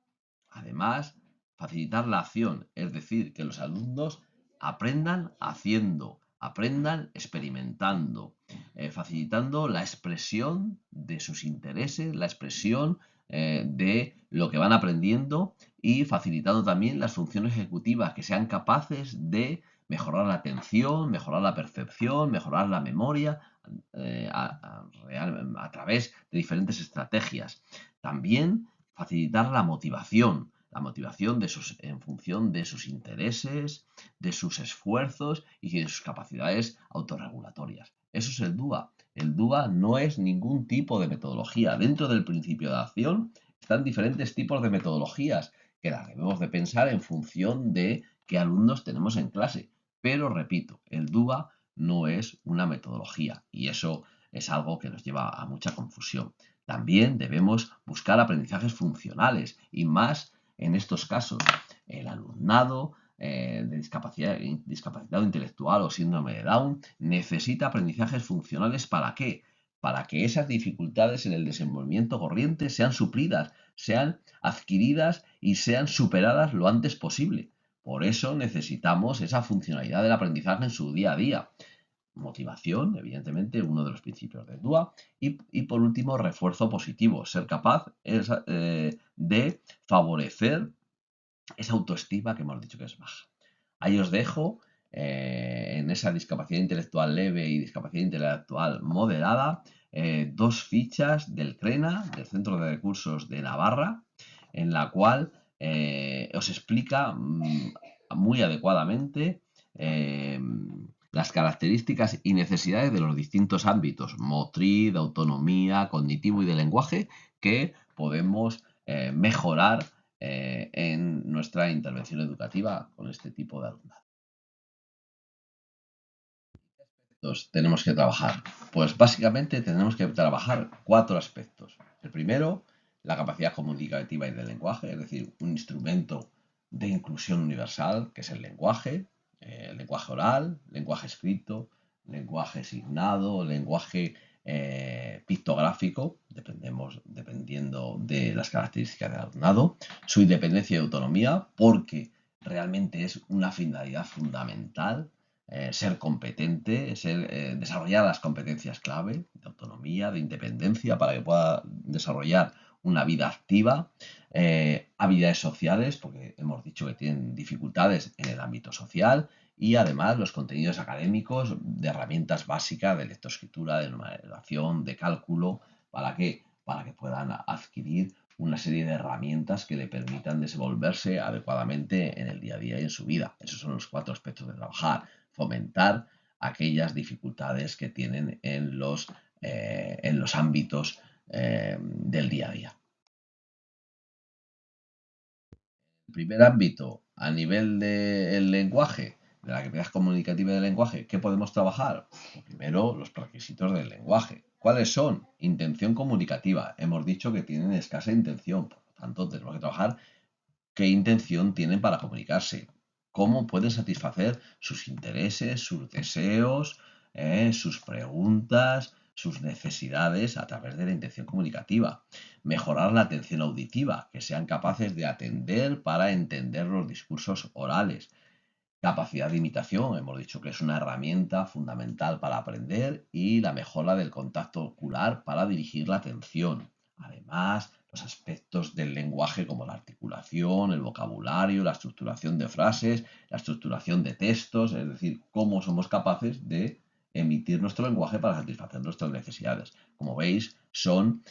A: Además, facilitar la acción, es decir, que los alumnos aprendan haciendo, aprendan experimentando, facilitando la expresión de sus intereses, la expresión de lo que van aprendiendo y facilitando también las funciones ejecutivas, que sean capaces de mejorar la atención, mejorar la percepción, mejorar la memoria a través de diferentes estrategias. También facilitar la motivación en función de sus intereses, de sus esfuerzos y de sus capacidades autorregulatorias. Eso es el DUA. El DUA no es ningún tipo de metodología. Dentro del principio de acción están diferentes tipos de metodologías que las debemos de pensar en función de qué alumnos tenemos en clase. Pero repito, el DUA no es una metodología y eso es algo que nos lleva a mucha confusión. También debemos buscar aprendizajes funcionales y más en estos casos. El alumnado de discapacitado intelectual o síndrome de Down necesita aprendizajes funcionales. ¿Para qué? Para que esas dificultades en el desenvolvimiento corriente sean suplidas, sean adquiridas y sean superadas lo antes posible. Por eso necesitamos esa funcionalidad del aprendizaje en su día a día. Motivación, evidentemente, uno de los principios del DUA. Y por último, refuerzo positivo, ser capaz de favorecer esa autoestima que hemos dicho que es baja. Ahí os dejo en esa discapacidad intelectual leve y discapacidad intelectual moderada, dos fichas del CRENA, del Centro de Recursos de Navarra, en la cual os explica muy adecuadamente las características y necesidades de los distintos ámbitos, motriz, de autonomía, cognitivo y de lenguaje, que podemos mejorar en nuestra intervención educativa con este tipo de alumnado. Tenemos que trabajar? Pues básicamente tenemos que trabajar 4 aspectos. El primero, la capacidad comunicativa y de lenguaje, es decir, un instrumento de inclusión universal, que es el lenguaje oral, lenguaje escrito, lenguaje signado, lenguaje pictográfico, dependiendo de las características del alumnado, su independencia y autonomía, porque realmente es una finalidad fundamental ser competente, desarrollar las competencias clave de autonomía, de independencia, para que pueda desarrollar una vida activa, habilidades sociales, porque hemos dicho que tienen dificultades en el ámbito social, y además los contenidos académicos de herramientas básicas de lectoescritura, de numeración, de cálculo, ¿para qué? Para que puedan adquirir una serie de herramientas que le permitan desenvolverse adecuadamente en el día a día y en su vida. Esos son los 4 aspectos de trabajar. Fomentar aquellas dificultades que tienen en los ámbitos del día a día. El primer ámbito, a nivel del lenguaje, de la capacidad comunicativa del lenguaje, ¿qué podemos trabajar? Pues primero, los requisitos del lenguaje. ¿Cuáles son? Intención comunicativa. Hemos dicho que tienen escasa intención, por lo tanto tenemos que trabajar qué intención tienen para comunicarse, cómo pueden satisfacer sus intereses, sus deseos, sus preguntas, sus necesidades a través de la intención comunicativa. Mejorar la atención auditiva, que sean capaces de atender para entender los discursos orales. Capacidad de imitación, hemos dicho que es una herramienta fundamental para aprender, y la mejora del contacto ocular para dirigir la atención. Además, los aspectos del lenguaje como la articulación, el vocabulario, la estructuración de frases, la estructuración de textos, es decir, cómo somos capaces de emitir nuestro lenguaje para satisfacer nuestras necesidades. Como veis, son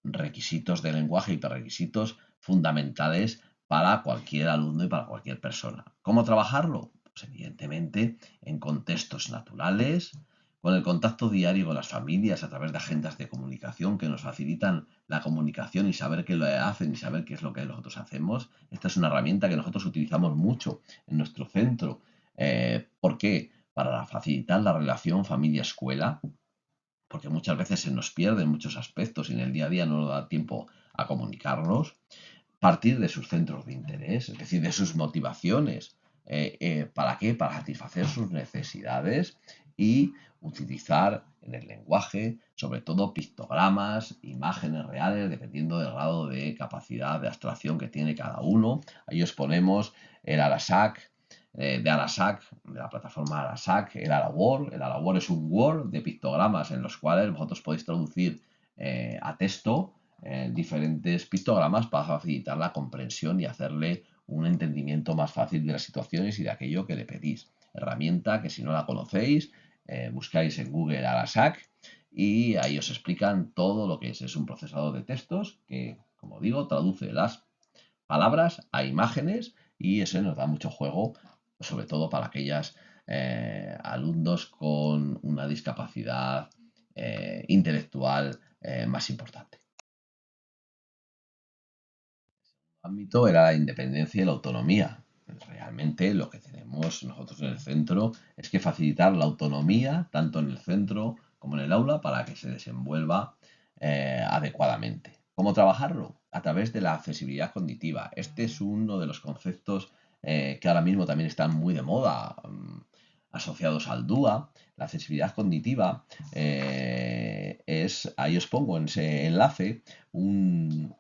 A: requisitos de lenguaje y prerequisitos fundamentales para cualquier alumno y para cualquier persona. ¿Cómo trabajarlo? Pues evidentemente en contextos naturales, con el contacto diario con las familias a través de agendas de comunicación que nos facilitan la comunicación y saber qué lo hacen y saber qué es lo que nosotros hacemos. Esta es una herramienta que nosotros utilizamos mucho en nuestro centro. ¿Por qué? Para facilitar la relación familia-escuela, porque muchas veces se nos pierden muchos aspectos y en el día a día no nos da tiempo a comunicarnos. Partir de sus centros de interés, es decir, de sus motivaciones. ¿Para qué? Para satisfacer sus necesidades y utilizar en el lenguaje, sobre todo pictogramas, imágenes reales, dependiendo del grado de capacidad de abstracción que tiene cada uno. Ahí os ponemos el Arasac, de Arasac, de la plataforma Arasac, el Araword. El Araword es un Word de pictogramas en los cuales vosotros podéis traducir a texto diferentes pictogramas para facilitar la comprensión y hacerle un entendimiento más fácil de las situaciones y de aquello que le pedís. Herramienta que, si no la conocéis, buscáis en Google Arasac y ahí os explican todo lo que es. Es un procesador de textos que, como digo, traduce las palabras a imágenes, y eso nos da mucho juego, sobre todo para aquellos alumnos con una discapacidad intelectual más importante. El ámbito era la independencia y la autonomía. Realmente lo que tenemos nosotros en el centro es que facilitar la autonomía tanto en el centro como en el aula para que se desenvuelva adecuadamente. ¿Cómo trabajarlo? A través de la accesibilidad cognitiva. Este es uno de los conceptos que ahora mismo también están muy de moda, asociados al DUA. La accesibilidad cognitiva ahí os pongo en ese enlace un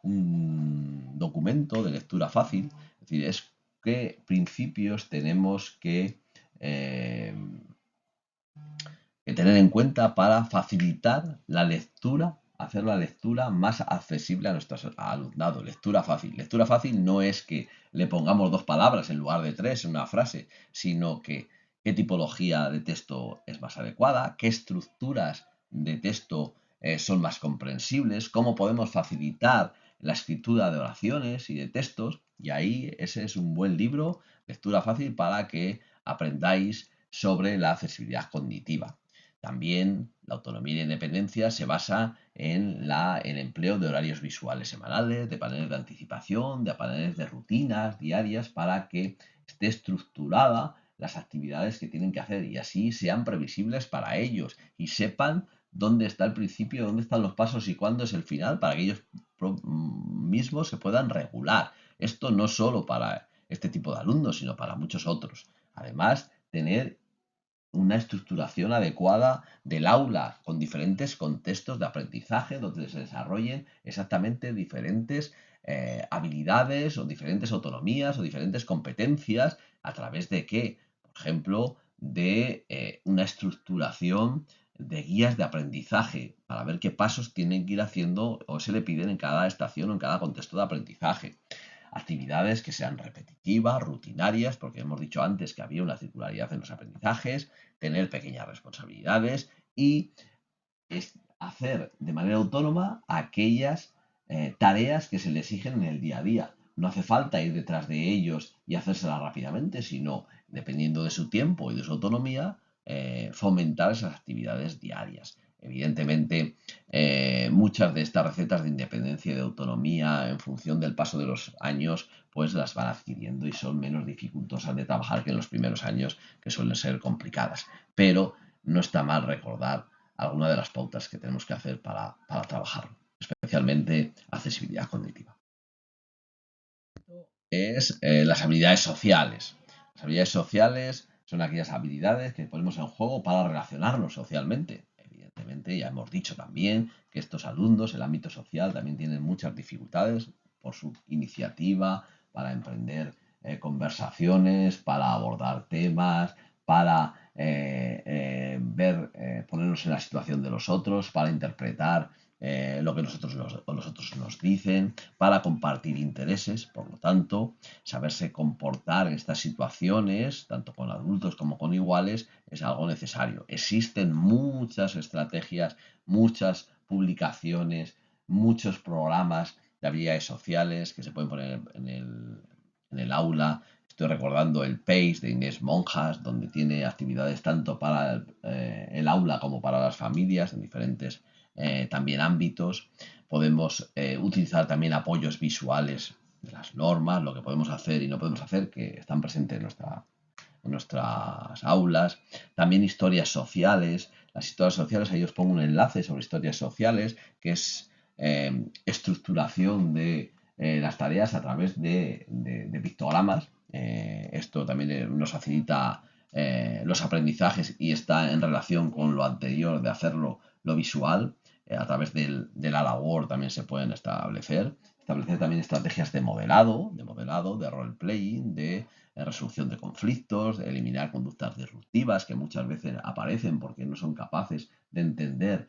A: documento de lectura fácil, es decir, es qué principios tenemos eh, que tener en cuenta para facilitar la lectura, hacer la lectura más accesible a nuestro alumnado. Lectura fácil. Lectura fácil no es que le pongamos 2 palabras en lugar de 3 en una frase, sino que qué tipología de texto es más adecuada, qué estructuras de texto son más comprensibles, cómo podemos facilitar la escritura de oraciones y de textos. Y ahí ese es un buen libro, lectura fácil, para que aprendáis sobre la accesibilidad cognitiva. También la autonomía y la independencia se basa en el empleo de horarios visuales semanales, de paneles de anticipación, de paneles de rutinas diarias para que esté estructurada las actividades que tienen que hacer y así sean previsibles para ellos y sepan dónde está el principio, dónde están los pasos y cuándo es el final para que ellos mismos se puedan regular. Esto no solo para este tipo de alumnos, sino para muchos otros. Además, tener una estructuración adecuada del aula con diferentes contextos de aprendizaje donde se desarrollen exactamente diferentes habilidades o diferentes autonomías o diferentes competencias a través de qué, por ejemplo, de una estructuración de guías de aprendizaje para ver qué pasos tienen que ir haciendo o se le piden en cada estación o en cada contexto de aprendizaje. Actividades que sean repetitivas, rutinarias, porque hemos dicho antes que había una circularidad en los aprendizajes, tener pequeñas responsabilidades y hacer de manera autónoma aquellas tareas que se le exigen en el día a día. No hace falta ir detrás de ellos y hacérselas rápidamente, sino, dependiendo de su tiempo y de su autonomía, fomentar esas actividades diarias. Evidentemente, muchas de estas recetas de independencia y de autonomía, en función del paso de los años, pues las van adquiriendo y son menos dificultosas de trabajar que en los primeros años, que suelen ser complicadas. Pero no está mal recordar alguna de las pautas que tenemos que hacer para trabajarlo, especialmente accesibilidad cognitiva. Es las habilidades sociales. Las habilidades sociales son aquellas habilidades que ponemos en juego para relacionarnos socialmente. Evidentemente, ya hemos dicho también que estos alumnos, el ámbito social, también tienen muchas dificultades por su iniciativa, para emprender conversaciones, para abordar temas, para ponernos en la situación de los otros, para interpretar lo que los otros nos dicen, para compartir intereses. Por lo tanto, saberse comportar en estas situaciones, tanto con adultos como con iguales, es algo necesario. Existen muchas estrategias, muchas publicaciones, muchos programas de habilidades sociales que se pueden poner en el aula. Estoy recordando el PACE de Inés Monjas, donde tiene actividades tanto para el aula como para las familias en diferentes también ámbitos. Podemos utilizar también apoyos visuales de las normas, lo que podemos hacer y no podemos hacer, que están presentes en nuestras aulas. También historias sociales. Las historias sociales, ahí os pongo un enlace sobre historias sociales, que es estructuración de las tareas a través de pictogramas. Esto también nos facilita los aprendizajes y está en relación con lo anterior de hacerlo lo visual. A través del ALA Word también se pueden establecer también estrategias de modelado, de role-playing, de resolución de conflictos, de eliminar conductas disruptivas que muchas veces aparecen porque no son capaces de entender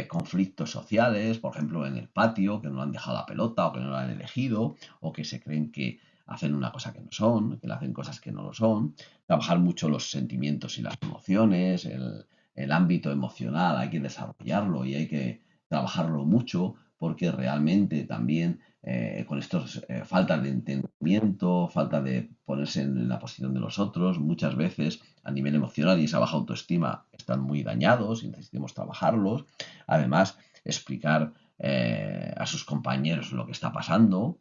A: conflictos sociales, por ejemplo, en el patio, que no han dejado la pelota o que no la han elegido, o que se creen que hacen una cosa que no son, que le hacen cosas que no lo son. Trabajar mucho los sentimientos y las emociones, el ámbito emocional hay que desarrollarlo y hay que trabajarlo mucho porque realmente también con estos falta de entendimiento, falta de ponerse en la posición de los otros, muchas veces a nivel emocional y esa baja autoestima están muy dañados y necesitamos trabajarlos. Además, explicar a sus compañeros lo que está pasando.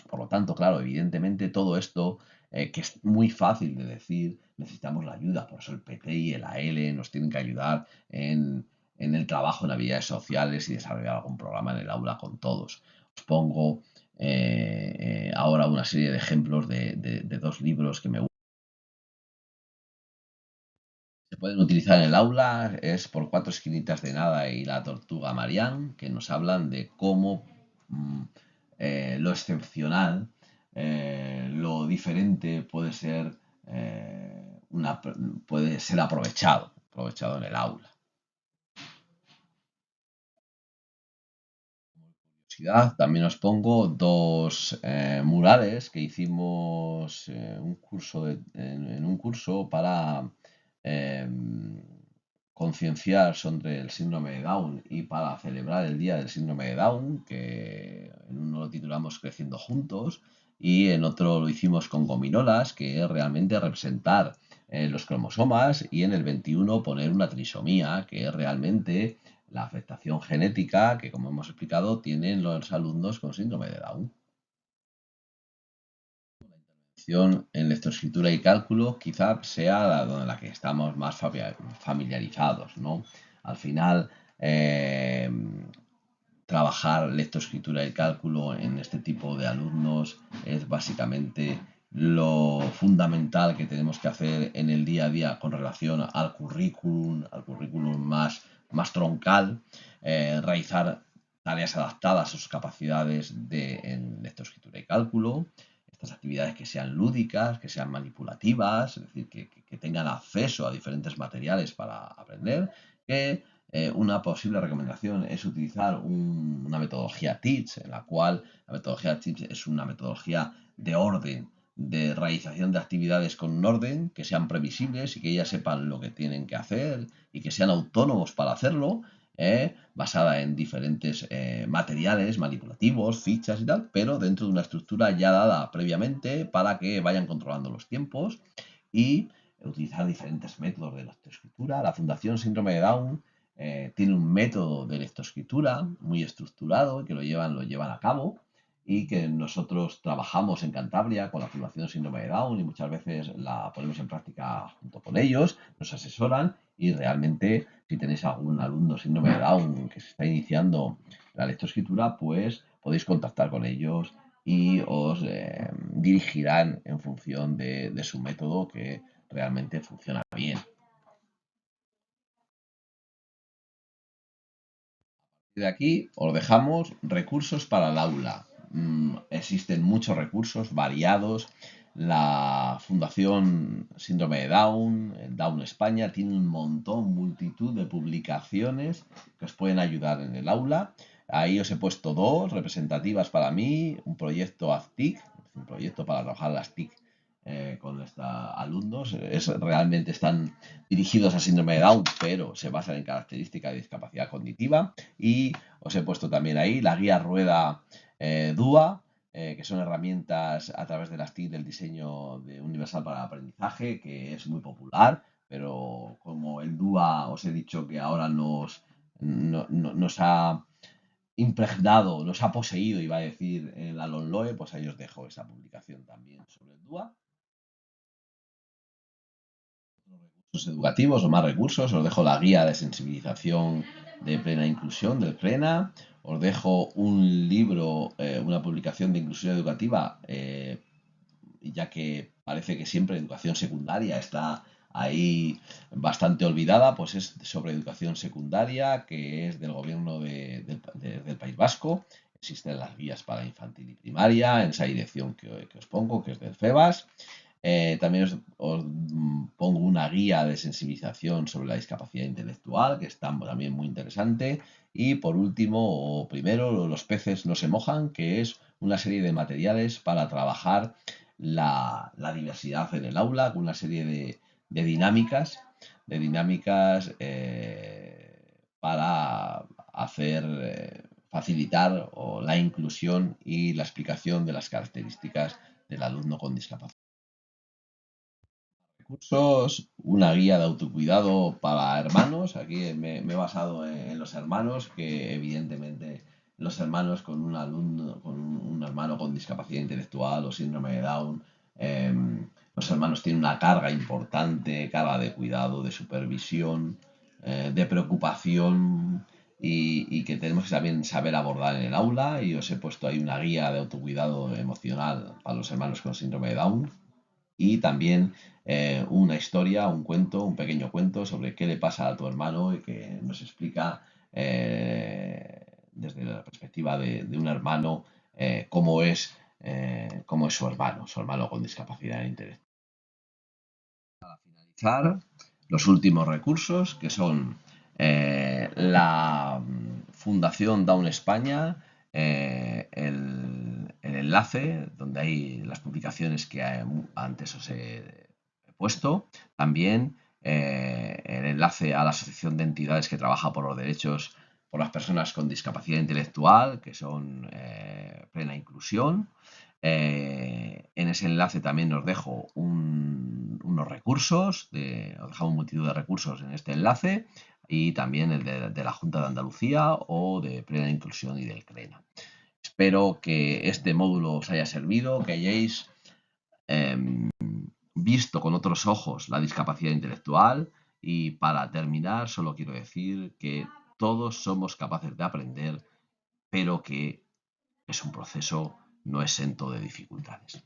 A: Por lo tanto, claro, evidentemente todo esto, que es muy fácil de decir, necesitamos la ayuda. Por eso el PT y el AL nos tienen que ayudar en el trabajo en habilidades sociales y desarrollar algún programa en el aula con todos. Os pongo ahora una serie de ejemplos de dos libros que me gustan. Se pueden utilizar en el aula, es Por cuatro esquinitas de nada y La tortuga Marianne, que nos hablan de cómo mm, lo excepcional, lo diferente puede ser aprovechado en el aula. También os pongo dos murales que hicimos en un curso para em, concienciar sobre el síndrome de Down y para celebrar el Día del Síndrome de Down, que en uno lo titulamos Creciendo Juntos y en otro lo hicimos con gominolas, que es realmente representar los cromosomas, y en el 21 poner una trisomía, que es realmente la afectación genética que, como hemos explicado, tienen los alumnos con síndrome de Down. En lectoescritura y cálculo quizá sea la que estamos más familiarizados, ¿no? Al final, trabajar lectoescritura y cálculo en este tipo de alumnos es básicamente lo fundamental que tenemos que hacer en el día a día con relación al currículum más troncal, realizar tareas adaptadas a sus capacidades en lectoescritura y cálculo, estas actividades que sean lúdicas, que sean manipulativas, es decir, que tengan acceso a diferentes materiales para aprender, que una posible recomendación es utilizar una metodología TEACH, en la cual la metodología TEACH es una metodología de orden, de realización de actividades con un orden, que sean previsibles y que ellas sepan lo que tienen que hacer y que sean autónomos para hacerlo, basada en diferentes materiales manipulativos, fichas y tal, pero dentro de una estructura ya dada previamente para que vayan controlando los tiempos y utilizar diferentes métodos de lectoescritura. La Fundación Síndrome de Down tiene un método de lectoescritura muy estructurado que lo llevan a cabo y que nosotros trabajamos en Cantabria con la Fundación Síndrome de Down y muchas veces la ponemos en práctica junto con ellos, nos asesoran y realmente si tenéis algún alumno síndrome de Down que se está iniciando la lectoescritura, pues podéis contactar con ellos y os dirigirán en función de su método que realmente funciona bien. De aquí os dejamos recursos para el aula. Existen muchos recursos variados. La Fundación Síndrome de Down, Down España, tiene un montón, multitud de publicaciones que os pueden ayudar en el aula. Ahí os he puesto dos representativas para mí, un proyecto ACTIC, un proyecto para trabajar las TIC con estos alumnos. Realmente están dirigidos a síndrome de Down, pero se basan en características de discapacidad cognitiva. Y os he puesto también ahí la guía rueda DUA, que son herramientas a través de las TIC del diseño universal para el aprendizaje, que es muy popular, pero como el DUA os he dicho que ahora nos ha impregnado, nos ha poseído, iba a decir el Alon Loe, pues ahí os dejo esa publicación también sobre el DUA. Recursos educativos o más recursos, os dejo la guía de sensibilización de plena inclusión del PLENA, os dejo un libro, una publicación de inclusión educativa, ya que parece que siempre educación secundaria está ahí bastante olvidada, pues es sobre educación secundaria, que es del gobierno del País Vasco. Existen las guías para infantil y primaria en esa dirección que os pongo, que es del FEBAS. También os pongo una guía de sensibilización sobre la discapacidad intelectual, que está también muy interesante. Y por último, o primero, Los peces no se mojan, que es una serie de materiales para trabajar la diversidad en el aula, con una serie de dinámicas para facilitar la inclusión y la explicación de las características del alumno con discapacidad. Recursos, una guía de autocuidado para hermanos. Aquí me he basado en los hermanos, que evidentemente los hermanos con un alumno, con un hermano con discapacidad intelectual o síndrome de Down, los hermanos tienen una carga importante, carga de cuidado, de supervisión, de preocupación y que tenemos que también saber abordar en el aula. Y os he puesto ahí una guía de autocuidado emocional para los hermanos con síndrome de Down y también una historia, un cuento, un pequeño cuento sobre qué le pasa a tu hermano y que nos explica desde la perspectiva de un hermano cómo es su hermano con discapacidad intelectual. Finalizar, los últimos recursos que son la Fundación Down España, el enlace donde hay las publicaciones que antes os he puesto, también el enlace a la Asociación de Entidades que trabaja por los derechos por las personas con discapacidad intelectual, que son Plena Inclusión. En ese enlace también os dejo unos recursos, os dejamos multitud de recursos en este enlace y también el de la Junta de Andalucía o de Plena Inclusión y del CRENA. Espero que este módulo os haya servido, que hayáis visto con otros ojos la discapacidad intelectual y para terminar solo quiero decir que todos somos capaces de aprender, pero que es un proceso no exento de dificultades.